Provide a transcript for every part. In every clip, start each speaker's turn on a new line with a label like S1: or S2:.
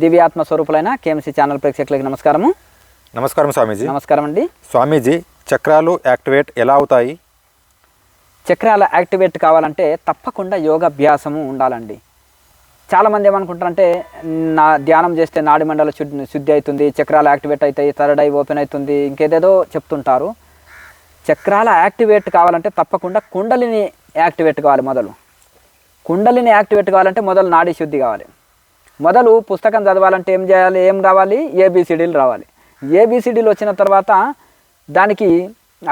S1: దివ్యాత్మ స్వరూపులైన KMC channel ప్రేక్షకులకు నమస్కారము.
S2: నమస్కారం స్వామీజీ.
S1: నమస్కారం అండి.
S2: స్వామీజీ, చక్రాలు యాక్టివేట్ ఎలా అవుతాయి?
S1: చక్రాలు యాక్టివేట్ కావాలంటే తప్పకుండా యోగాభ్యాసము ఉండాలండి. చాలామంది ఏమనుకుంటారంటే ధ్యానం చేస్తే నాడి మండల శుద్ధి అవుతుంది, చక్రాలు యాక్టివేట్ అవుతాయి, థర్డ్ ఐ ఓపెన్ అవుతుంది, ఇంకేదేదో చెప్తుంటారు. చక్రాల యాక్టివేట్ కావాలంటే తప్పకుండా కుండలిని యాక్టివేట్ కావాలి. మొదలు కుండలిని యాక్టివేట్ కావాలంటే మొదలు నాడీ శుద్ధి కావాలి. మొదలు పుస్తకం చదవాలంటే ఏం చేయాలి, ఏం రావాలి? ఏబిసిడీలు రావాలి. ఏబిసిడీలు వచ్చిన తర్వాత దానికి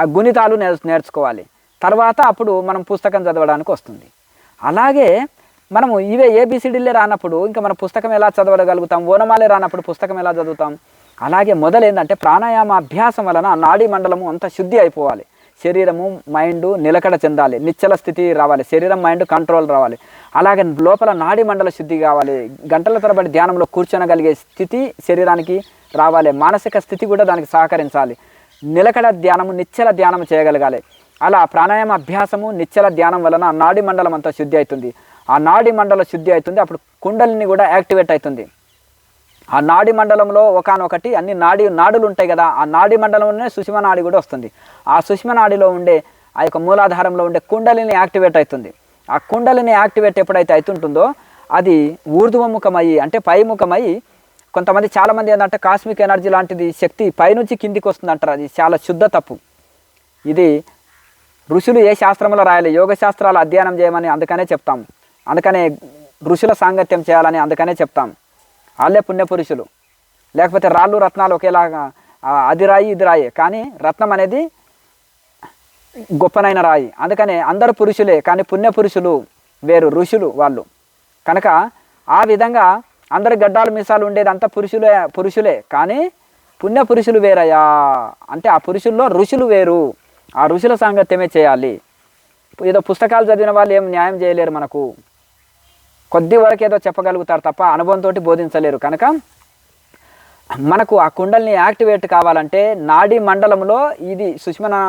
S1: ఆ గుణితాలు నేర్చుకోవాలి. తర్వాత అప్పుడు మనం పుస్తకం చదవడానికి వస్తుంది. అలాగే మనము ఇవే ఏబిసిడీలే రానప్పుడు ఇంకా మనం పుస్తకం ఎలా చదవగలుగుతాం? ఓనమాలే రానప్పుడు పుస్తకం ఎలా చదువుతాం? అలాగే మొదలు ఏంటంటే ప్రాణాయామ అభ్యాసం వలన నాడీ మండలము అంతా శుద్ధి అయిపోవాలి. శరీరము మైండ్ నిలకడ చెందాలి, నిశ్చల స్థితి రావాలి, శరీరం మైండ్ కంట్రోల్ రావాలి. అలాగే లోపల నాడీ మండల శుద్ధి కావాలి. గంటల తరబడి ధ్యానంలో కూర్చొనగలిగే స్థితి శరీరానికి రావాలి. మానసిక స్థితి కూడా దానికి సహకరించాలి. నిలకడ ధ్యానము, నిశ్చల ధ్యానం చేయగలగాలి. అలా ప్రాణాయామ అభ్యాసము, నిశ్చల ధ్యానం వలన నాడీ మండలం అంతా శుద్ధి అవుతుంది. ఆ నాడీ మండల శుద్ధి అవుతుంది. అప్పుడు కుండలిని కూడా యాక్టివేట్ అవుతుంది. ఆ నాడీ మండలంలో ఒకనొకటి అన్ని నాడులు ఉంటాయి కదా, ఆ నాడీ మండలంలోనే సుషుమ్నా నాడి కూడా వస్తుంది. ఆ సుషుమ్నా నాడిలో ఉండే ఆ యొక్క మూలాధారంలో ఉండే కుండలిని యాక్టివేట్ అవుతుంది. ఆ కుండలిని యాక్టివేట్ ఎప్పుడైతే అవుతుంటుందో అది ఊర్ధ్వముఖమయ్యి అంటే పైముఖమయ్యి, కొంతమంది చాలామంది ఏంటంటే కాస్మిక్ ఎనర్జీ లాంటిది శక్తి పైనుంచి కిందికి వస్తుంది అంటారు. అది చాలా శుద్ధ తప్పు. ఇది ఋషులు ఏ శాస్త్రంలో రాయాలి, యోగ శాస్త్రాలు అధ్యయనం చేయమని అందుకనే చెప్తాం. అందుకనే ఋషుల సాంగత్యం చేయాలని అందుకనే చెప్తాం. వాళ్ళే పుణ్యపురుషులు. లేకపోతే రాళ్ళు రత్నాలు ఒకేలాగా, అది రాయి ఇది రాయి, కానీ రత్నం అనేది గొప్పనైన రాయి. అందుకనే అందరు పురుషులే, కానీ పుణ్యపురుషులు వేరు, ఋషులు వాళ్ళు. కనుక ఆ విధంగా అందరి గడ్డాలు మీసాలు ఉండేది అంతా పురుషులే, కానీ పుణ్యపురుషులు వేరయ్యా. అంటే ఆ పురుషుల్లో ఋషులు వేరు. ఆ ఋషుల సాంగత్యమే చేయాలి. ఏదో పుస్తకాలు చదివిన వాళ్ళు ఏం న్యాయం చేయలేరు. మనకు కొద్ది వరకు ఏదో చెప్పగలుగుతారు తప్ప అనుభవంతో బోధించలేరు. కనుక మనకు ఆ కుండల్ని యాక్టివేట్ కావాలంటే నాడీ మండలంలో ఇది సుషుమ్నా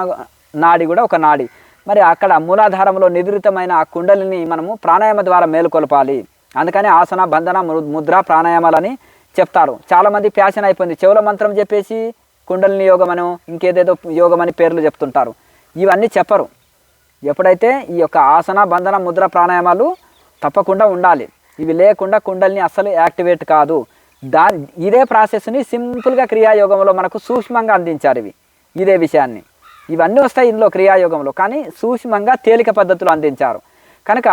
S1: నాడి కూడా ఒక నాడి. మరి అక్కడ మూలాధారంలో నిద్రితమైన ఆ కుండలిని మనము ప్రాణాయామ ద్వారా మేలుకొల్పాలి. అందుకని ఆసన, బంధన, ముద్ర, ప్రాణాయామాలని చెప్తారు. చాలామంది ప్యాషన్ అయిపోయింది, చెవుల మంత్రం చెప్పేసి కుండలిని యోగం అని ఇంకేదేదో యోగం అని పేర్లు చెప్తుంటారు. ఇవన్నీ చెప్పరు. ఎప్పుడైతే ఈ యొక్క ఆసన, బంధన, ముద్ర, ప్రాణాయామాలు తప్పకుండా ఉండాలి. ఇవి లేకుండా కుండలిని అస్సలు యాక్టివేట్ కాదు. ఇదే ప్రాసెస్ని సింపుల్గా క్రియాయోగంలో మనకు సూక్ష్మంగా అందించారు. ఇదే విషయాన్ని ఇవన్నీ వస్తాయి ఇందులో క్రియాయోగంలో, కానీ సూక్ష్మంగా తేలిక పద్ధతిలో అందించారు. కనుక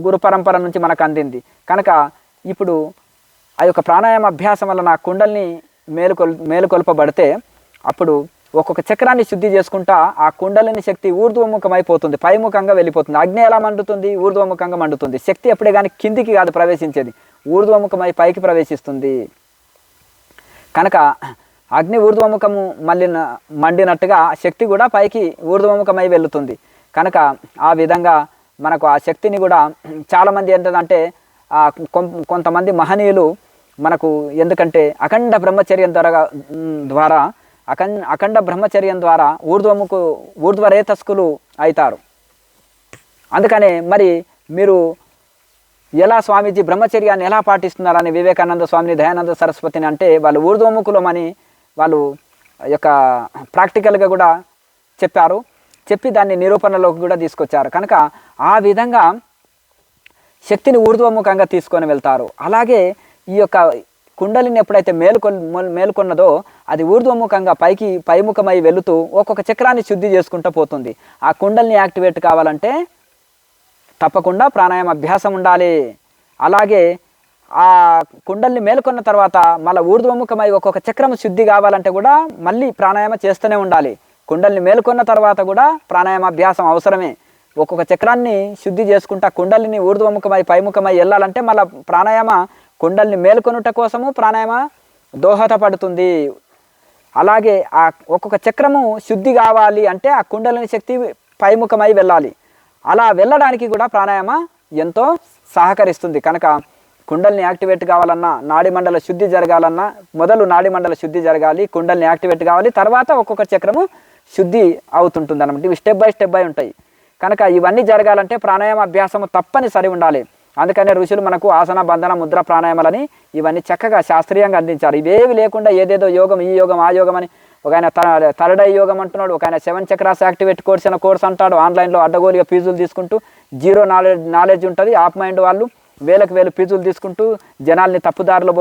S1: గురు పరంపర నుంచి మనకు అందింది. కనుక ఇప్పుడు ఆ యొక్క ప్రాణాయామ అభ్యాసం వల్ల నా కుండల్ని మేలుకొల్పబడితే అప్పుడు ఒక్కొక్క చక్రాన్ని శుద్ధి చేసుకుంటా ఆ కుండలిని శక్తి ఊర్ధ్వముఖమైపోతుంది, పైముఖంగా వెళ్ళిపోతుంది. అగ్ని ఎలా మండుతుంది? ఊర్ధ్వముఖంగా మండుతుంది. శక్తి ఎప్పుడే కానీ కిందికి కాదు ప్రవేశించేది, ఊర్ధ్వముఖమై పైకి ప్రవేశిస్తుంది. కనుక అగ్ని ఊర్ధ్వముఖము మండినట్టుగా శక్తి కూడా పైకి ఊర్ధ్వముఖమై వెళుతుంది. కనుక ఆ విధంగా మనకు ఆ శక్తిని కూడా చాలామంది ఏంటంటే కొంతమంది మహనీయులు మనకు, ఎందుకంటే అఖండ బ్రహ్మచర్యం ద్వారా అఖండ బ్రహ్మచర్యం ద్వారా ఊర్ధ్వరేతస్కులు అవుతారు. అందుకనే మరి మీరు ఎలా స్వామీజీ బ్రహ్మచర్యాన్ని ఎలా పాటిస్తున్నారని వివేకానంద స్వామిని, దయానంద సరస్వతిని అంటే వాళ్ళు ఊర్ధ్వముఖులమని వాళ్ళు యొక్క ప్రాక్టికల్గా కూడా చెప్పారు. చెప్పి దాన్ని నిరూపణలోకి కూడా తీసుకొచ్చారు. కనుక ఆ విధంగా శక్తిని ఊర్ధ్వముఖంగా తీసుకొని వెళ్తారు. అలాగే ఈ యొక్క కుండలిని ఎప్పుడైతే మేలుకొన్నదో అది ఊర్ధ్వముఖంగా పైముఖమై వెళుతూ ఒక్కొక్క చక్రాన్ని శుద్ధి చేసుకుంటూ పోతుంది. ఆ కుండలిని యాక్టివేట్ కావాలంటే తప్పకుండా ప్రాణాయామ అభ్యాసం ఉండాలి. అలాగే ఆ కుండల్ని మేలుకొన్న తర్వాత మళ్ళీ ఊర్ధ్వముఖమై ఒక్కొక్క చక్రం శుద్ధి కావాలంటే కూడా మళ్ళీ ప్రాణాయామ చేస్తూనే ఉండాలి. కుండల్ని మేలుకొన్న తర్వాత కూడా ప్రాణాయామ అభ్యాసం అవసరమే. ఒక్కొక్క చక్రాన్ని శుద్ధి చేసుకుంటా కుండలిని ఊర్ధ్వముఖమై పైముఖమై వెళ్ళాలంటే మళ్ళీ ప్రాణాయామ కుండల్ని మేలుకొనుట కోసము ప్రాణాయామ దోహదపడుతుంది. అలాగే ఆ ఒక్కొక్క చక్రము శుద్ధి కావాలి అంటే ఆ కుండలిని శక్తి పైముఖమై వెళ్ళాలి. అలా వెళ్ళడానికి కూడా ప్రాణాయామ ఎంతో సహకరిస్తుంది. కనుక కుండల్ని యాక్టివేట్ కావాలన్నా, నాడీ మండల శుద్ధి జరగాలన్నా మొదలు నాడీ మండల శుద్ధి జరగాలి, కుండల్ని యాక్టివేట్ కావాలి, తర్వాత ఒక్కొక్క చక్రము శుద్ధి అవుతుంటుంది అన్నమాట. ఇవి స్టెప్ బై ఉంటాయి. కనుక ఇవన్నీ జరగాలంటే ప్రాణాయామ అభ్యాసము తప్పనిసరి ఉండాలి. అందుకనే ఋషులు మనకు ఆసన బంధన ముద్ర ప్రాణాయామాలని ఇవన్నీ చక్కగా శాస్త్రీయంగా అందించారు. ఇవేవి లేకుండా ఏదేదో యోగం ఈ యోగం ఆ యోగం అని ఒక ఆయన థర్డ్ ఐ యోగం అంటున్నాడు, ఒక ఆయన 7 చక్రాస్ యాక్టివేట్ కోర్స్ అనే కోర్స్ అంటాడు. ఆన్లైన్లో అడ్డగోలుగా ఫీజులు తీసుకుంటూ జీరో నాలెడ్జ్ ఉంటుంది. ఆఫ్ మైండ్ వాళ్ళు వేలకు వేలు ఫీజులు తీసుకుంటూ జనాల్ని తప్పుదారిలో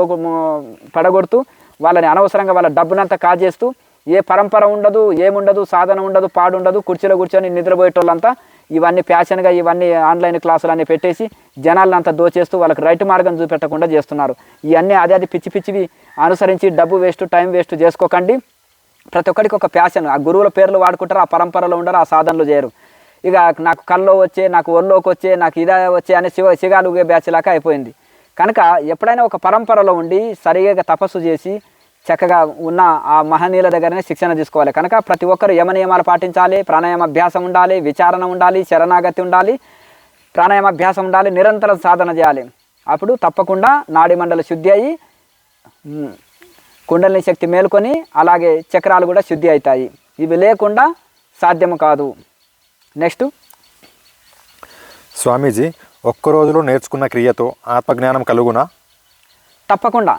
S1: పడగొడుతూ వాళ్ళని అనవసరంగా వాళ్ళ డబ్బునంతా కాజేస్తూ ఏ పరంపర ఉండదు, ఏముండదు, సాధన ఉండదు, పాడుండదు, కుర్చీలో కూర్చొని నిద్రపోయేటోళ్ళంతా ఇవన్నీ ప్యాషన్గా ఇవన్నీ ఆన్లైన్ క్లాసులన్నీ పెట్టేసి జనాలంతా దోచేస్తూ వాళ్ళకి రైట్ మార్గం చూపెట్టకుండా చేస్తున్నారు. ఇవన్నీ అది పిచ్చి పిచ్చివి అనుసరించి డబ్బు వేస్ట్ టైం వేస్ట్ చేసుకోకండి. ప్రతి ఒక్కరికి ఒక ప్యాషన్, ఆ గురువుల పేర్లు వాడుకుంటారు, ఆ పరంపరలో ఉండరు, ఆ సాధనలు చేయరు. ఇక నాకు కల్లో వచ్చే, నాకు ఒళ్ళోకి వచ్చే, నాకు ఇదే వచ్చే అనే సిగాలుగే బ్యాచ్ లాగా అయిపోయింది. కనుక ఎప్పుడైనా ఒక పరంపరలో ఉండి సరిగా తపస్సు చేసి చక్కగా ఉన్న ఆ మహనీయుల దగ్గరనే శిక్షణ తీసుకోవాలి. కనుక ప్రతి ఒక్కరు యమ నియమాలు పాటించాలి, ప్రాణాయామ అభ్యాసం ఉండాలి, విచారణ ఉండాలి, శరణాగతి ఉండాలి, ప్రాణాయామ అభ్యాసం ఉండాలి, నిరంతరం సాధన చేయాలి. అప్పుడు తప్పకుండా నాడీ మండలి శుద్ధి అయ్యి కుండలిని శక్తి మేలుకొని అలాగే చక్రాలు కూడా శుద్ధి అవుతాయి. ఇవి లేకుండా సాధ్యము కాదు. నెక్స్ట్
S2: స్వామీజీ, ఒక్క రోజులో నేర్చుకున్న క్రియతో ఆత్మజ్ఞానం కలుగునా?
S1: తప్పకుండా.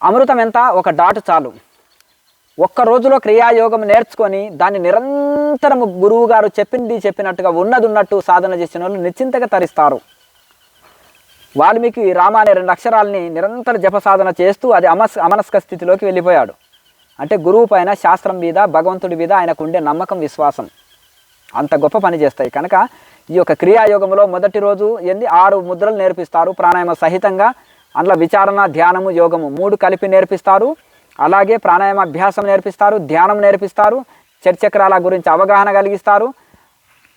S1: అమృతం ఎంత? ఒక డాటు చాలు. ఒక్క రోజులో క్రియాయోగం నేర్చుకొని దాన్ని నిరంతరం గురువు గారు చెప్పినట్టుగా ఉన్నది ఉన్నట్టు సాధన చేసిన వాళ్ళు నిశ్చింతగా తరిస్తారు. వాల్మీకి రామ అనే 2 అక్షరాలని నిరంతర జప సాధన చేస్తూ అది అమనస్క స్థితిలోకి వెళ్ళిపోయాడు. అంటే గురువు పైన, శాస్త్రం మీద, భగవంతుడి మీద ఆయనకు ఉండే నమ్మకం, విశ్వాసం అంత గొప్ప పని చేస్తాయి. కనుక ఈ యొక్క క్రియాయోగంలో మొదటి రోజు 6 ముద్రలు నేర్పిస్తారు ప్రాణాయామ సహితంగా. అందులో విచారణ, ధ్యానము, యోగము 3 కలిపి నేర్పిస్తారు. అలాగే ప్రాణాయామ అభ్యాసం నేర్పిస్తారు, ధ్యానం నేర్పిస్తారు, చర్చక్రాల గురించి అవగాహన కలిగిస్తారు.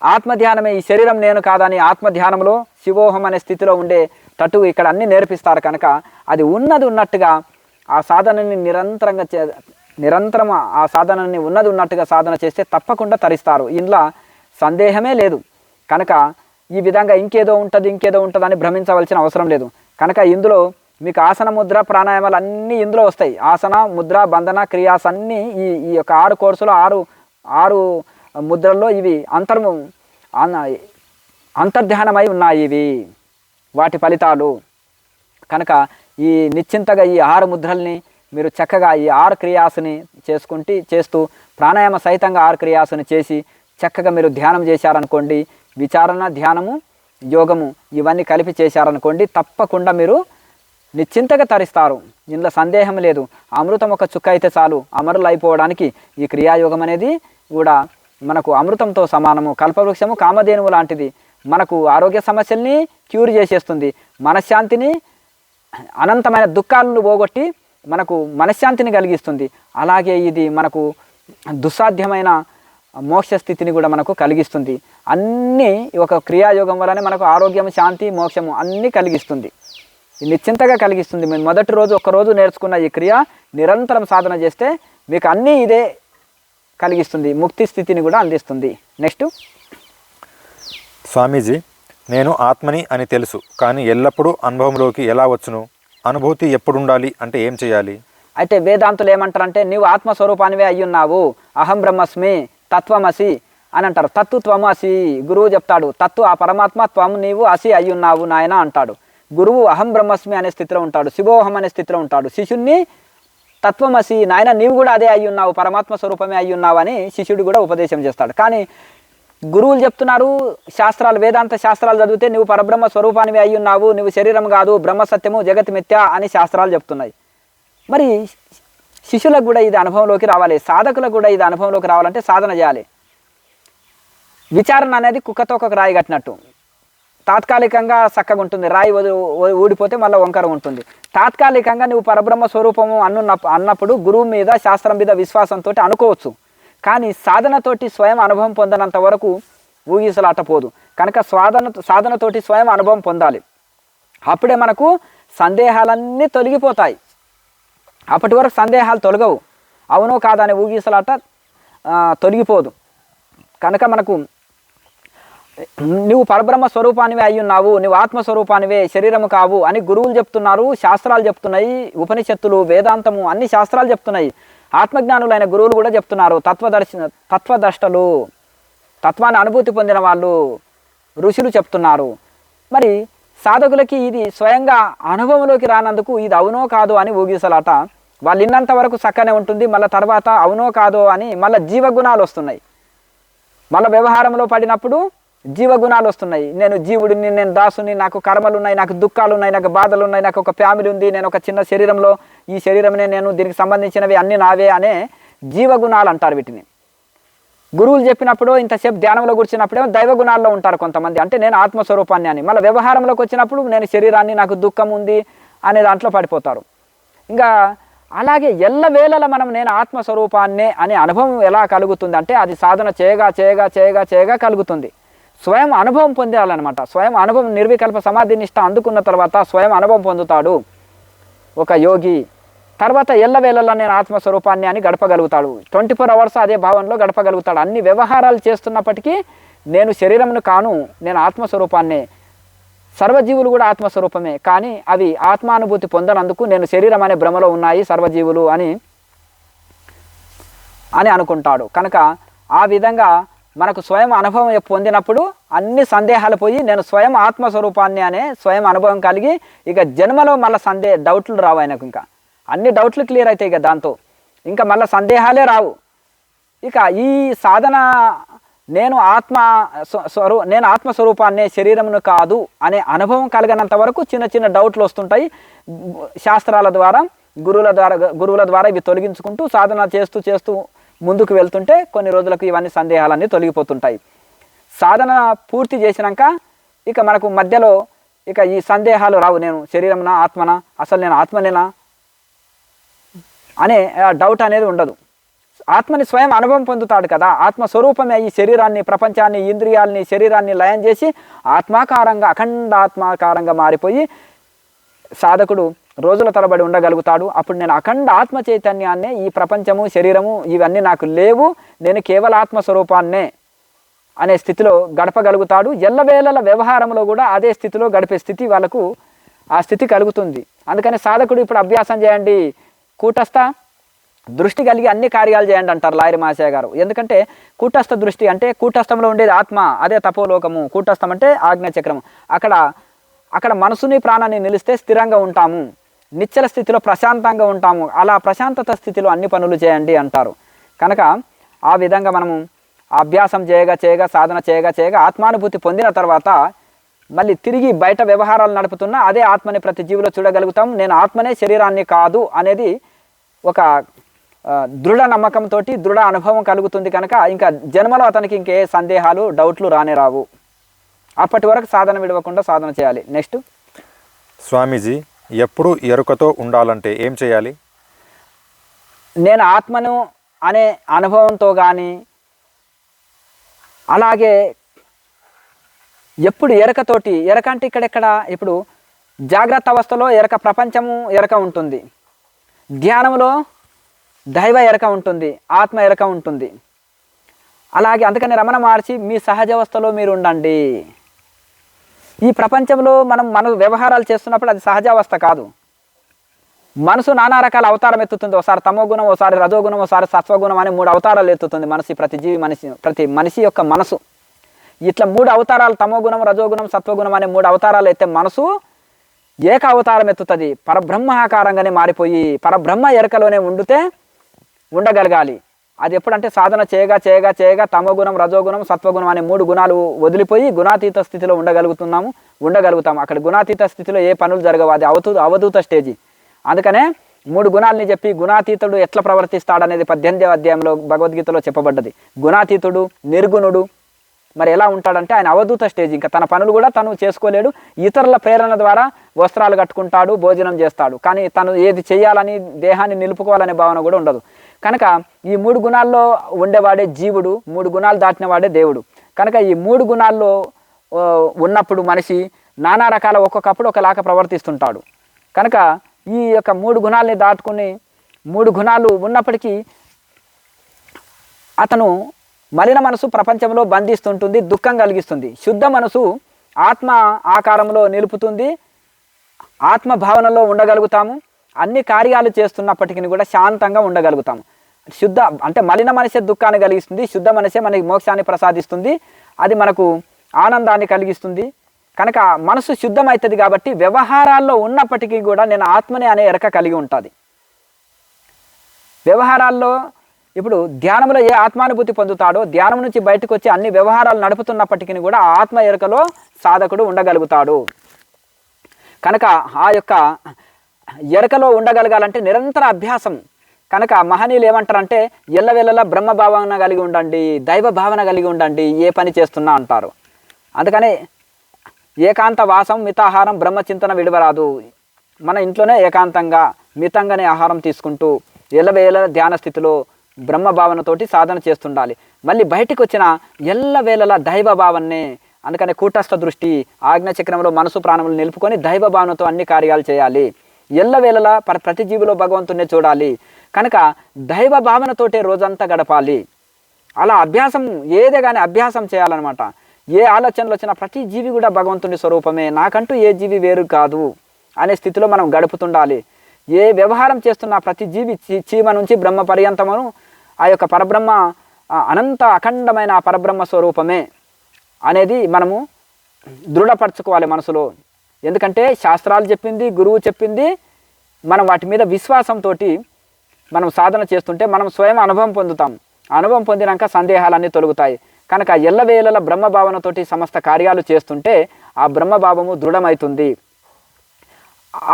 S1: ఆత్మధ్యానమే, ఈ శరీరం నేను కాదని ఆత్మధ్యానంలో శివోహం అనే స్థితిలో ఉండే తట్టు ఇక్కడ అన్నీ నేర్పిస్తారు. కనుక అది ఉన్నది ఉన్నట్టుగా ఆ సాధనని నిరంతరం ఆ సాధనని ఉన్నది ఉన్నట్టుగా సాధన చేస్తే తప్పకుండా తరిస్తారు. ఇందులో సందేహమే లేదు. కనుక ఈ విధంగా ఇంకేదో ఉంటుంది అని భ్రమించవలసిన అవసరం లేదు. కనుక ఇందులో మీకు ఆసన, ముద్ర, ప్రాణాయామాలు అన్నీ ఇందులో వస్తాయి. ఆసన, ముద్ర, బంధన, క్రియాస్ అన్నీ ఈ యొక్క 6 కోర్సులో 6 ముద్రల్లో ఇవి అంతర్ధ్యానమై ఉన్నాయి ఇవి వాటి ఫలితాలు. కనుక ఈ నిశ్చింతగా ఈ 6 ముద్రల్ని మీరు చక్కగా ఈ 6 క్రియాసుని చేస్తూ ప్రాణాయామ సహితంగా 6 క్రియాసుని చేసి చక్కగా మీరు ధ్యానం చేశారనుకోండి, విచారణ, ధ్యానము, యోగము ఇవన్నీ కలిపి చేశారనుకోండి, తప్పకుండా మీరు నిశ్చింతగా తరిస్తారు. ఇందులో సందేహం లేదు. అమృతం ఒక చుక్క అయితే చాలు అమరులు అయిపోవడానికి. ఈ క్రియాయోగం అనేది కూడా మనకు అమృతంతో సమానము. కల్పవృక్షము, కామధేనువు లాంటిది. మనకు ఆరోగ్య సమస్యల్ని క్యూర్ చేసేస్తుంది. మనశ్శాంతిని, అనంతమైన దుఃఖాలను పోగొట్టి మనకు మనశ్శాంతిని కలిగిస్తుంది. అలాగే ఇది మనకు దుస్సాధ్యమైన మోక్ష స్థితిని కూడా మనకు కలిగిస్తుంది. అన్నీ ఒక క్రియాయోగం వల్లనే మనకు ఆరోగ్యం, శాంతి, మోక్షము అన్నీ కలిగిస్తుంది. నిశ్చింతగా కలిగిస్తుంది. మేము మొదటి రోజు ఒక్కరోజు నేర్చుకున్న ఈ క్రియ నిరంతరం సాధన చేస్తే మీకు అన్నీ ఇదే కలిగిస్తుంది, ముక్తి స్థితిని కూడా అందిస్తుంది. నెక్స్ట్
S2: స్వామీజీ, నేను ఆత్మని అని తెలుసు, కానీ ఎల్లప్పుడూ అనుభవంలోకి ఎలా వచ్చును? అనుభూతి ఎప్పుడు ఉండాలి అంటే ఏం చేయాలి?
S1: అయితే వేదాంతులు ఏమంటారంటే, నీవు ఆత్మస్వరూపానివే అయ్యున్నావు, అహం బ్రహ్మస్మి, తత్వమసి అని అంటారు. తత్తుత్వము అసి. గురువు చెప్తాడు, తత్తు ఆ పరమాత్మ, త్వము నీవు అసి అయ్యున్నావు నాయన అంటాడు. గురువు అహం బ్రహ్మస్మి అనే స్థితిలో ఉంటాడు, శివోహం అనే స్థితిలో ఉంటాడు. శిష్యుణ్ణి తత్వమసి, నాయన నీవు కూడా అదే అయ్యున్నావు, పరమాత్మ స్వరూపమే అయ్యున్నావు అని శిష్యుడు కూడా ఉపదేశం చేస్తాడు. కానీ గురువులు చెప్తున్నారు, శాస్త్రాలు, వేదాంత శాస్త్రాలు చదివితే నువ్వు పరబ్రహ్మ స్వరూపానివే అయ్యున్నావు, నువ్వు శరీరం కాదు, బ్రహ్మ సత్యము, జగత్ మిథ్య అని శాస్త్రాలు చెప్తున్నాయి. మరి శిష్యులకు కూడా ఇది అనుభవంలోకి రావాలి, సాధకులకు కూడా ఇది అనుభవంలోకి రావాలంటే సాధన చేయాలి. విచారణ అనేది కుక్కతో ఒక రాయి కట్టినట్టు. తాత్కాలికంగా చక్కగా ఉంటుంది, రాయి ఊడిపోతే మళ్ళీ వంకర ఉంటుంది. తాత్కాలికంగా నువ్వు పరబ్రహ్మ స్వరూపము అన్నప్పుడు గురువు మీద, శాస్త్రం మీద విశ్వాసంతో అనుకోవచ్చు. కానీ సాధనతోటి స్వయం అనుభవం పొందనంత వరకు ఊగిసలాటపోదు. కనుక సాధనతోటి స్వయం అనుభవం పొందాలి. అప్పుడే మనకు సందేహాలన్నీ తొలగిపోతాయి. అప్పటి వరకు సందేహాలు తొలగవు. అవునో కాదనే ఊగిసలాట తొలగిపోదు. కనుక మనకు నువ్వు పరబ్రహ్మ స్వరూపానివే అయ్యున్నావు, నువ్వు ఆత్మస్వరూపానివే, శరీరము కావు అని గురువులు చెప్తున్నారు, శాస్త్రాలు చెప్తున్నాయి, ఉపనిషత్తులు, వేదాంతము అన్ని శాస్త్రాలు చెప్తున్నాయి. ఆత్మజ్ఞానులైన గురువులు కూడా చెప్తున్నారు. తత్వదర్శలు, తత్వాన్ని అనుభూతి పొందిన వాళ్ళు, ఋషులు చెప్తున్నారు. మరి సాధకులకి ఇది స్వయంగా అనుభవంలోకి రానందుకు ఇది అవునో కాదో అని ఊగిసలాట. వాళ్ళు ఇన్నంత వరకు చక్కనే ఉంటుంది, మళ్ళీ తర్వాత అవునో కాదో అని మళ్ళీ జీవగుణాలు వస్తున్నాయి. మళ్ళీ వ్యవహారంలో పడినప్పుడు జీవగుణాలు వస్తున్నాయి. నేను జీవుడిని, నేను దాసుని, నాకు కర్మలు ఉన్నాయి, నాకు దుఃఖాలు ఉన్నాయి, నాకు బాధలు ఉన్నాయి, నాకు ఒక ఫ్యామిలీ ఉంది, నేను ఒక చిన్న శరీరంలో, ఈ శరీరమే నేను, దీనికి సంబంధించినవి అన్నీ నావే అనే జీవగుణాలు అంటారు వీటిని. గురువులు చెప్పినప్పుడు ఇంతసేపు ధ్యానంలో కూర్చున్నప్పుడేమో దైవగుణాల్లో ఉంటారు కొంతమంది, అంటే నేను ఆత్మస్వరూపాన్ని అని. మళ్ళీ వ్యవహారంలోకి వచ్చినప్పుడు నేను శరీరాన్ని, నాకు దుఃఖం ఉంది అనే దాంట్లో పడిపోతారు. ఇంకా అలాగే ఎల్లవేళలా మనం నేను ఆత్మస్వరూపాన్నే అనే అనుభవం ఎలా కలుగుతుంది అంటే అది సాధన చేయగా చేయగా చేయగా చేయగా కలుగుతుంది. స్వయం అనుభవం పొందాలన్నమాట. స్వయం అనుభవం, నిర్వికల్ప సమాధి నిష్ట అందుకున్న తర్వాత స్వయం అనుభవం పొందుతాడు ఒక యోగి. తర్వాత ఎల్లవేళలా నేను ఆత్మస్వరూపాన్ని అని గడపగలుగుతాడు. 24 hours అదే భావంలో గడపగలుగుతాడు. అన్ని వ్యవహారాలు చేస్తున్నప్పటికీ నేను శరీరమును కాను, నేను ఆత్మస్వరూపాన్నే. సర్వజీవులు కూడా ఆత్మస్వరూపమే, కానీ అవి ఆత్మానుభూతి పొందనందుకు నేను శరీరం అనే భ్రమలో ఉన్నాయి సర్వజీవులు అని అనుకుంటాడు. కనుక ఆ విధంగా మనకు స్వయం అనుభవం పొందినప్పుడు అన్ని సందేహాలు పోయి నేను స్వయం ఆత్మస్వరూపాన్ని అనే స్వయం అనుభవం కలిగి ఇక జన్మలో మళ్ళీ డౌట్లు రావు ఆయనకు. ఇంకా అన్ని డౌట్లు క్లియర్ అవుతాయి ఇక దాంతో, ఇంకా మళ్ళీ సందేహాలే రావు. ఇక ఈ సాధన నేను ఆత్మస్వరూపాన్నే, శరీరమును కాదు అనే అనుభవం కలిగినంత వరకు చిన్న చిన్న డౌట్లు వస్తుంటాయి. శాస్త్రాల ద్వారా, గురువుల ద్వారా ఇవి తొలగించుకుంటూ సాధన చేస్తూ చేస్తూ ముందుకు వెళ్తుంటే కొన్ని రోజులకు ఇవన్నీ సందేహాలన్నీ తొలగిపోతుంటాయి. సాధన పూర్తి చేసినాక ఇక మనకు మధ్యలో ఇక ఈ సందేహాలు రావు. నేను శరీరమునా, ఆత్మనా, అసలు నేను ఆత్మనేనా అనే డౌట్ అనేది ఉండదు. ఆత్మని స్వయం అనుభవం పొందుతాడు కదా. ఆత్మస్వరూపమే ఈ శరీరాన్ని, ప్రపంచాన్ని, ఇంద్రియాలని, శరీరాన్ని లయం చేసి ఆత్మాకారంగా, అఖండ ఆత్మాకారంగా మారిపోయి సాధకుడు రోజుల తరబడి ఉండగలుగుతాడు. అప్పుడు నేను అఖండ ఆత్మ చైతన్యాన్నే, ఈ ప్రపంచము, శరీరము ఇవన్నీ నాకు లేవు, నేను కేవల ఆత్మస్వరూపాన్నే అనే స్థితిలో గడపగలుగుతాడు. ఎల్లవేళల వ్యవహారంలో కూడా అదే స్థితిలో గడిపే స్థితి వాళ్ళకు ఆ స్థితి కలుగుతుంది. అందుకని సాధకుడు ఇప్పుడు అభ్యాసం చేయండి, కూటస్థ దృష్టి కలిగి అన్ని కార్యాలు చేయండి అంటారు లాయరి మహాశయ గారు. ఎందుకంటే కూటస్థ దృష్టి అంటే కూటస్థంలో ఉండేది ఆత్మ, అదే తపోలోకము. కూటస్థం అంటే ఆజ్ఞాచక్రము. అక్కడ మనసుని ప్రాణాన్ని నిలిస్తే స్థిరంగా ఉంటాము, నిశ్చల స్థితిలో ప్రశాంతంగా ఉంటాము. అలా ప్రశాంతత స్థితిలో అన్ని పనులు చేయండి అంటారు. కనుక ఆ విధంగా మనము అభ్యాసం చేయగా చేయగా, సాధన చేయగా చేయగా ఆత్మానుభూతి పొందిన తర్వాత మళ్ళీ తిరిగి బయట వ్యవహారాలు నడుపుతున్నా అదే ఆత్మని ప్రతి జీవిలో చూడగలుగుతాం. నేను ఆత్మనే, శరీరాన్ని కాదు అనేది ఒక దృఢ నమ్మకంతో దృఢ అనుభవం కలుగుతుంది. కనుక ఇంకా జన్మలో అతనికి ఇంకే సందేహాలు, డౌట్లు రానే రావు. అప్పటి వరకు సాధన విడవకుండా సాధన చేయాలి. నెక్స్ట్,
S2: స్వామీజీ, ఎప్పుడు ఎరుకతో ఉండాలంటే ఏం చేయాలి?
S1: నేను ఆత్మను అనే అనుభవంతో కానీ, అలాగే ఎప్పుడు ఎరకతోటి, ఎరక అంటే ఇక్కడెక్కడ, ఇప్పుడు జాగ్రత్త అవస్థలో ఎరక, ప్రపంచము ఎరక ఉంటుంది, ధ్యానంలో దైవ ఎరక ఉంటుంది, ఆత్మ ఎరక ఉంటుంది. అలాగే అందుకని రమణ మహర్షి మీ సహజ అవస్థలో మీరు ఉండండి. ఈ ప్రపంచంలో మన వ్యవహారాలు చేస్తున్నప్పుడు అది సహజావస్థ కాదు. మనసు నానా రకాల అవతారం ఎత్తుతుంది. ఒకసారి తమోగుణం, ఒకసారి రజోగుణం, ఒకసారి సత్వగుణం అని 3 అవతారాలు ఎత్తుతుంది మనసు. ప్రతి మనిషి యొక్క మనసు ఇట్లా 3 అవతారాలు, తమోగుణం, రజోగుణం, సత్వగుణం అనే 3 అవతారాలు ఎత్తే మనసు ఏక అవతారం ఎత్తుతుంది. పరబ్రహ్మాకారంగానే మారిపోయి పరబ్రహ్మ ఎరకలోనే ఉండగలగాలి. అది ఎప్పుడంటే సాధన చేయగా చేయగా చేయగా తమోగుణం, రజోగుణం, సత్వగుణం అనే 3 గుణాలు వదిలిపోయి గుణాతీత స్థితిలో ఉండగలుగుతాము. అక్కడ గుణాతీత స్థితిలో ఏ పనులు జరగవు, అది అవధూత స్టేజీ. అందుకనే 3 గుణాలని చెప్పి గుణాతీతుడు ఎట్లా ప్రవర్తిస్తాడనేది 18వ అధ్యాయంలో భగవద్గీతలో చెప్పబడ్డది. గుణాతీతుడు, నిర్గుణుడు మరి ఎలా ఉంటాడంటే ఆయన అవధూత స్టేజ్. ఇంకా తన పనులు కూడా తను చేసుకోలేడు, ఇతరుల ప్రేరణ ద్వారా వస్త్రాలు కట్టుకుంటాడు, భోజనం చేస్తాడు, కానీ తను ఏది చేయాలని, దేహాన్ని నిలుపుకోవాలనే భావన కూడా ఉండదు. కనుక ఈ 3 గుణాల్లో ఉండేవాడే జీవుడు, 3 గుణాలు దాటిన వాడే దేవుడు. కనుక ఈ 3 గుణాల్లో ఉన్నప్పుడు మనిషి నానా రకాల ఒక్కొక్కప్పుడు ఒకలాగా ప్రవర్తిస్తుంటాడు. కనుక ఈ యొక్క 3 గుణాలని దాటుకుని 3 గుణాలు ఉన్నప్పటికీ అతను మలిన మనసు ప్రపంచంలో బంధిస్తుంటుంది, దుఃఖం కలిగిస్తుంది. శుద్ధ మనసు ఆత్మ ఆకారంలో నిలుపుతుంది, ఆత్మ భావనలో ఉండగలుగుతాము. అన్ని కార్యాలు చేస్తున్నప్పటికీ కూడా శాంతంగా ఉండగలుగుతాము. శుద్ధ అంటే మలిన మనసే దుఃఖాన్ని కలిగిస్తుంది, శుద్ధ మనసే మనకి మోక్షాన్ని ప్రసాదిస్తుంది, అది మనకు ఆనందాన్ని కలిగిస్తుంది. కనుక మనసు శుద్ధమవుతుంది కాబట్టి వ్యవహారాల్లో ఉన్నప్పటికీ కూడా నేను ఆత్మని అనే ఎరక కలిగి ఉంటుంది. వ్యవహారాల్లో ఇప్పుడు ధ్యానంలో ఏ ఆత్మానుభూతి పొందుతాడో ధ్యానం నుంచి బయటకు వచ్చి అన్ని వ్యవహారాలు నడుపుతున్నప్పటికీ కూడా ఆత్మ ఎరకలో సాధకుడు ఉండగలుగుతాడు. కనుక ఆ యొక్క ఎరకలో ఉండగలగాలంటే నిరంతర అభ్యాసం. కనుక మహనీయులు ఏమంటారంటే ఎల్లవేళలా బ్రహ్మ భావన కలిగి ఉండండి, దైవ భావన కలిగి ఉండండి ఏ పని చేస్తున్నా అంటారు. అందుకని ఏకాంత వాసం మితాహారం బ్రహ్మచింతన విడవరాదు. మన ఇంట్లోనే ఏకాంతంగా మితంగానే ఆహారం తీసుకుంటూ ఎల్లవేళ ధ్యాన స్థితిలో బ్రహ్మ భావనతోటి సాధన చేస్తుండాలి. మళ్ళీ బయటికి వచ్చిన ఎల్లవేళలా దైవ భావన్నే. అందుకని కూటస్థ దృష్టి ఆజ్ఞాచక్రంలో మనసు ప్రాణములు నిలుపుకొని దైవ భావనతో అన్ని కార్యాలు చేయాలి. ఎల్లవేళలా ప్రతి జీవిలో భగవంతుణ్ణి చూడాలి. కనుక దైవ భావనతోటే రోజంతా గడపాలి. అలా అభ్యాసం ఏదే కానీ అభ్యాసం చేయాలన్నమాట. ఏ ఆలోచనలు వచ్చినా ప్రతి జీవి కూడా భగవంతుని స్వరూపమే, నాకంటూ ఏ జీవి వేరు కాదు అనే స్థితిలో మనం గడుపుతుండాలి. ఏ వ్యవహారం చేస్తున్నా ప్రతి జీవి చీమ నుంచి బ్రహ్మ పర్యంతమును ఆ యొక్క పరబ్రహ్మ అనంత అఖండమైన ఆ పరబ్రహ్మ స్వరూపమే అనేది మనము దృఢపరచుకోవాలి మనసులో. ఎందుకంటే శాస్త్రాలు చెప్పింది, గురువు చెప్పింది, మనం వాటి మీద విశ్వాసంతో మనం సాధన చేస్తుంటే మనం స్వయం అనుభవం పొందుతాం. అనుభవం పొందినాక సందేహాలన్నీ తొలగుతాయి. కనుక ఎల్లవేళల బ్రహ్మభావనతోటి సమస్త కార్యాలు చేస్తుంటే ఆ బ్రహ్మభావము దృఢమవుతుంది.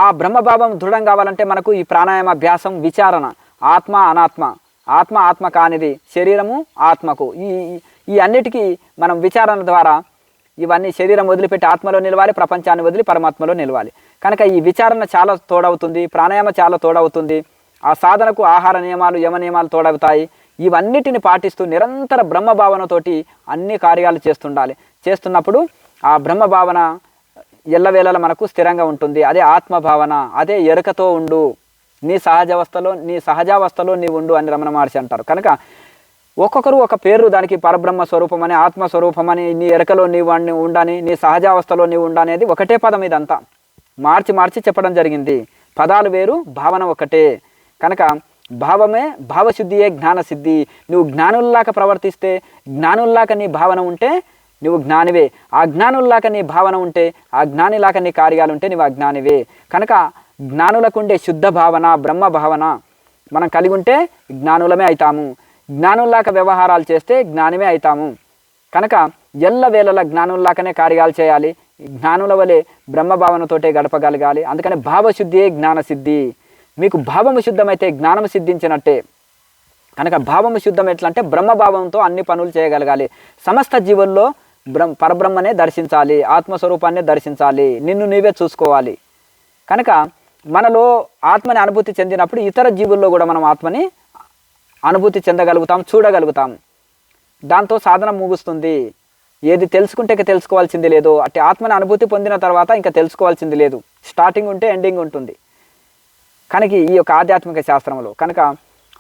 S1: ఆ బ్రహ్మభావం దృఢం కావాలంటే మనకు ఈ ప్రాణాయామ అభ్యాసం, విచారణ, ఆత్మ అనాత్మ, ఆత్మ ఆత్మ కానిది, శరీరము ఆత్మకు, ఈ అన్నిటికీ మనం విచారణ ద్వారా ఇవన్నీ శరీరం వదిలిపెట్టి ఆత్మలో నిలవాలి, ప్రపంచాన్ని వదిలి పరమాత్మలో నిలవాలి. కనుక ఈ విచారణ చాలా తోడవుతుంది, ప్రాణాయామ చాలా తోడవుతుంది. ఆ సాధనకు ఆహార నియమాలు, యమ నియమాలు తోడవుతాయి. ఇవన్నిటిని పాటిస్తూ నిరంతర బ్రహ్మభావనతోటి అన్ని కార్యాలు చేస్తుండాలి. చేస్తున్నప్పుడు ఆ బ్రహ్మభావన ఎల్లవేళలా మనకు స్థిరంగా ఉంటుంది. అదే ఆత్మభావన, అదే ఎరుకతో ఉండు, నీ సహజావస్థలో నీ ఉండు అని రమణ మహర్షి అంటారు. కనుక ఒక్కొక్కరు ఒక పేరు దానికి పరబ్రహ్మ స్వరూపమని, ఆత్మస్వరూపమని, నీ ఎరకలో నీవు ఉండని, నీ సహజావస్థలో నీవు ఉండనేది ఒకటే పదం. ఇదంతా మార్చి చెప్పడం జరిగింది. పదాలు వేరు, భావన ఒకటే. కనుక భావమే భావశుద్ధియే జ్ఞానసిద్ధి. నువ్వు జ్ఞానుల్లాగా ప్రవర్తిస్తే, జ్ఞానుల్లాగా నీ భావన ఉంటే నువ్వు జ్ఞానివే. ఆ జ్ఞానుల్లాగా నీ భావన ఉంటే, ఆ జ్ఞానిలాగా నీ కార్యాలు ఉంటే నువ్వు అజ్ఞానివే. కనుక జ్ఞానులకు ఉండే శుద్ధ భావన, బ్రహ్మ భావన మనం కలిగి ఉంటే జ్ఞానులమే అవుతాము. జ్ఞానుల్లాగా వ్యవహారాలు చేస్తే జ్ఞానమే అవుతాము. కనుక ఎల్లవేళలా జ్ఞానుల్లాగానే కార్యాలు చేయాలి. జ్ఞానుల వలె బ్రహ్మభావనతోటే గడపగలగాలి. అందుకని భావశుద్ధియే జ్ఞానసిద్ధి. మీకు భావము శుద్ధమైతే జ్ఞానము సిద్ధించినట్టే. కనుక భావము శుద్ధం ఎట్లా అంటే బ్రహ్మభావంతో అన్ని పనులు చేయగలగాలి. సమస్త జీవుల్లో పరబ్రహ్మనే దర్శించాలి, ఆత్మస్వరూపాన్ని దర్శించాలి, నిన్ను నీవే చూసుకోవాలి. కనుక మనలో ఆత్మని అనుభూతి చెందినప్పుడు ఇతర జీవుల్లో కూడా మనం ఆత్మని అనుభూతి చెందగలుగుతాం, చూడగలుగుతాం. దాంతో సాధన ముగుస్తుంది. ఏది తెలుసుకుంటే ఇక తెలుసుకోవాల్సింది లేదు. అట్టి ఆత్మని అనుభూతి పొందిన తర్వాత ఇంకా తెలుసుకోవాల్సింది లేదు. స్టార్టింగ్ ఉంటే ఎండింగ్ ఉంటుంది. కనుక ఈ యొక్క ఆధ్యాత్మిక శాస్త్రంలో కనుక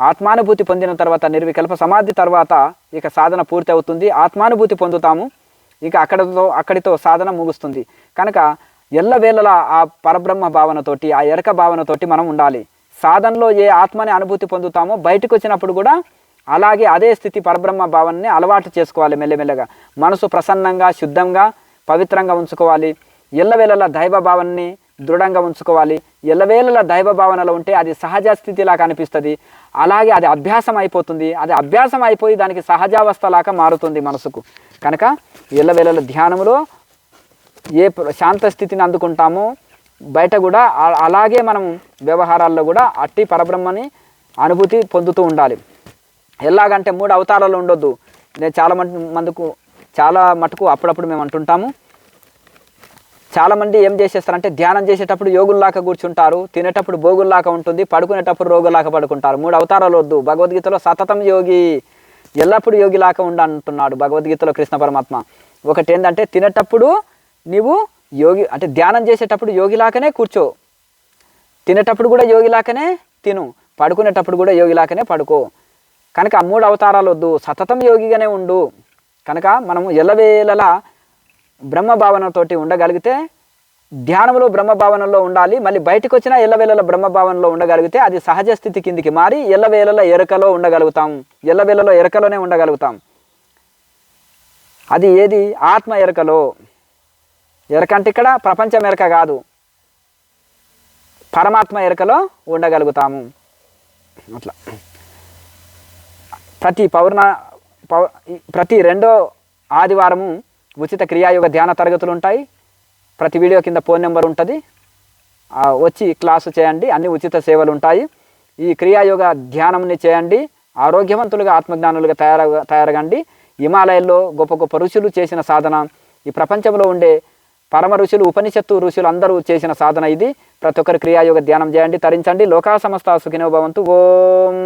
S1: ఆత్మానుభూతి పొందిన తర్వాత నిర్వికల్ప సమాధి తర్వాత ఇక సాధన పూర్తి అవుతుంది. ఆత్మానుభూతి పొందుతాము. ఇక అక్కడితో సాధన ముగుస్తుంది. కనుక ఎల్లవేళలా ఆ పరబ్రహ్మ భావనతోటి, ఆ ఎరక భావనతోటి మనం ఉండాలి. సాధనలో ఏ ఆత్మని అనుభూతి పొందుతామో బయటకు వచ్చినప్పుడు కూడా అలాగే అదే స్థితి పరబ్రహ్మ భావనని అలవాటు చేసుకోవాలి. మెల్లమెల్లగా మనసు ప్రసన్నంగా, శుద్ధంగా, పవిత్రంగా ఉంచుకోవాలి. ఎల్లవేళలా దైవ భావనని దృఢంగా ఉంచుకోవాలి. ఎల్లవేళలా దైవ భావనలో ఉంటే అది సహజ స్థితిలాగా అనిపిస్తుంది. అలాగే అది అభ్యాసం అయిపోతుంది. అది అభ్యాసం అయిపోయి దానికి సహజావస్థలాగా మారుతుంది మనసుకు. కనుక ఎల్లవేళల ధ్యానంలో ఏ శాంత స్థితిని అందుకుంటామో బయట కూడా అలాగే మనం వ్యవహారాల్లో కూడా అట్టి పరబ్రహ్మని అనుభూతి పొందుతూ ఉండాలి. ఎలాగంటే 3 అవతారాలు ఉండొద్దు. నేను చాలా మటుకు అప్పుడప్పుడు మేము అంటుంటాము. చాలామంది ఏం చేసేస్తారంటే ధ్యానం చేసేటప్పుడు యోగుల్లాగా కూర్చుంటారు, తినేటప్పుడు భోగుల్లాగా ఉంటుంది, పడుకునేటప్పుడు రోగుల్లాగా పడుకుంటారు. 3 అవతారాలు వద్దు. భగవద్గీతలో సతతం యోగి, ఎల్లప్పుడూ యోగిలాగా ఉండంటున్నాడు భగవద్గీతలో కృష్ణ పరమాత్మ. ఒకటి ఏంటంటే తినేటప్పుడు నీవు యోగి అంటే ధ్యానం చేసేటప్పుడు యోగిలాగానే కూర్చో, తినేటప్పుడు కూడా యోగిలాగానే తిను, పడుకునేటప్పుడు కూడా యోగిలాగానే పడుకో. కనుక 3 అవతారాలు వద్దు, సతతం యోగిగానే ఉండు. కనుక మనము ఎల్లవేళలా బ్రహ్మభావనతోటి ఉండగలిగితే ధ్యానంలో బ్రహ్మభావనలో ఉండాలి. మళ్ళీ బయటకు వచ్చినా ఎల్లవేళల బ్రహ్మభావనలో ఉండగలిగితే అది సహజ స్థితి కిందికి మారి ఎల్లవేళల ఎరకలో ఉండగలుగుతాం. ఎల్లవేళలో ఎరకలోనే ఉండగలుగుతాం. అది ఏది? ఆత్మ ఎరకలో. ఎరక అంటే ఇక్కడ ప్రపంచం ఎరక కాదు, పరమాత్మ ఎరకలో ఉండగలుగుతాము. అట్లా ప్రతి రెండో ఆదివారము ఉచిత క్రియాయోగ ధ్యాన తరగతులు ఉంటాయి. ప్రతి వీడియో కింద ఫోన్ నెంబర్ ఉంటుంది, వచ్చి క్లాసు చేయండి. అన్ని ఉచిత సేవలు ఉంటాయి. ఈ క్రియాయోగ ధ్యానంని చేయండి, ఆరోగ్యవంతులుగా ఆత్మజ్ఞానులుగా తయారగండి. హిమాలయాల్లో గొప్ప గొప్ప ఋషులు చేసిన సాధన, ఈ ప్రపంచంలో ఉండే పరమ ఋషులు, ఉపనిషత్తు ఋషులు అందరూ చేసిన సాధన ఇది. ప్రతి ఒక్కరు క్రియాయోగ ధ్యానం చేయండి, తరించండి. లోకా సమస్త సుఖినో భవంతు. ఓం